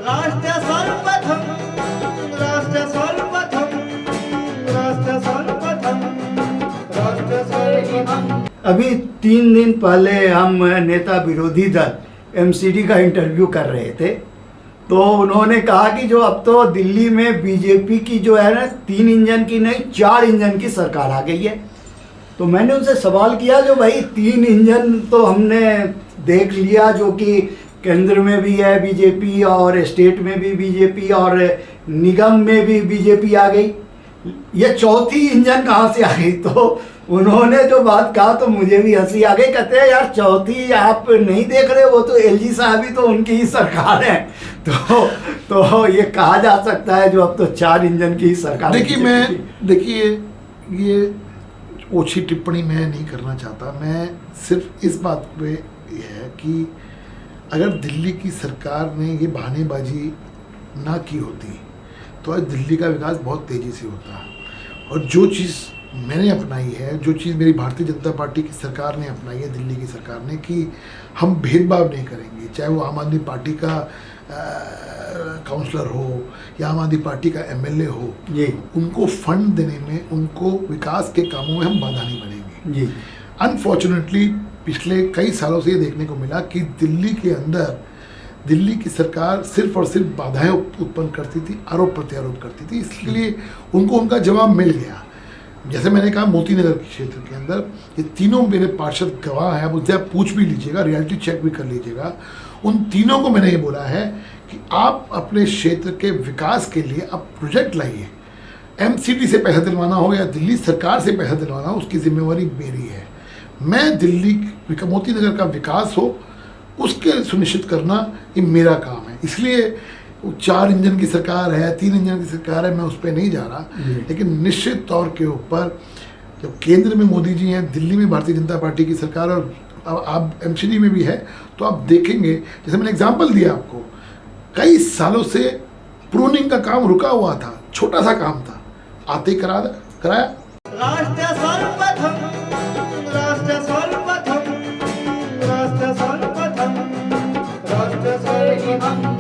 राष्ट्र सर्वप्रथम, राष्ट्र सर्वप्रथम, राष्ट्र सर्वप्रथम, राष्ट्र सर्वप्रथम। अभी 3 दिन पहले हम नेता विरोधी दल एमसीडी का इंटरव्यू कर रहे थे, तो उन्होंने कहा कि जो अब तो दिल्ली में बीजेपी की जो है ना 3 इंजन की नहीं 4 इंजन की सरकार आ गई है। तो मैंने उनसे सवाल किया जो भाई 3 इंजन तो हमने देख लिया, जो कि केंद्र में भी है बीजेपी और स्टेट में भी बीजेपी और निगम में भी बीजेपी आ गई, ये चौथी इंजन कहाँ से आ गई? तो उन्होंने जो बात कहा तो मुझे भी हंसी आ गई। कहते हैं यार चौथी आप नहीं देख रहे, वो तो एलजी साहब ही तो उनकी ही सरकार है। तो ये कहा जा सकता है जो अब तो 4 इंजन की ही सरकार। देखिए ये ओछी टिप्पणी मैं नहीं करना चाहता। मैं सिर्फ इस बात पे है कि अगर दिल्ली की सरकार ने ये बहानेबाजी ना की होती तो आज दिल्ली का विकास बहुत तेज़ी से होता। और जो चीज़ मैंने अपनाई है, जो चीज़ मेरी भारतीय जनता पार्टी की सरकार ने अपनाई है, दिल्ली की सरकार ने, कि हम भेदभाव नहीं करेंगे, चाहे वो आम आदमी पार्टी का काउंसलर हो या आम आदमी पार्टी का एमएलए हो, ये उनको फंड देने में, उनको विकास के कामों में हम बाधा नहीं बनेंगे। अनफॉर्चुनेटली पिछले कई सालों से ये देखने को मिला कि दिल्ली के अंदर दिल्ली की सरकार सिर्फ और सिर्फ बाधाएं उत्पन्न करती थी, आरोप प्रत्यारोप करती थी, इसलिए उनको उनका जवाब मिल गया। जैसे मैंने कहा मोती नगर के क्षेत्र के अंदर ये तीनों मेरे पार्षद गवाह हैं, मुझसे आप पूछ भी लीजिएगा, रियलिटी चेक भी कर लीजिएगा। उन तीनों को मैंने ये बोला है कि आप अपने क्षेत्र के विकास के लिए आप प्रोजेक्ट लाइए। एमसीडी से पैसा दिलवाना हो या दिल्ली सरकार से पैसा दिलवाना हो, उसकी जिम्मेवारी मेरी है। मैं दिल्ली मोती नगर का विकास हो उसके सुनिश्चित करना ये मेरा काम है। इसलिए 4 इंजन की सरकार है, 3 इंजन की सरकार है, मैं उस पर नहीं जा रहा। लेकिन निश्चित तौर के ऊपर जब केंद्र में मोदी जी हैं, दिल्ली में भारतीय जनता पार्टी की सरकार और आप एमसीडी में भी है, तो आप देखेंगे, जैसे मैंने एग्जांपल दिया आपको, कई सालों से प्रूनिंग का काम रुका हुआ था, छोटा सा काम था, आते ही कराया।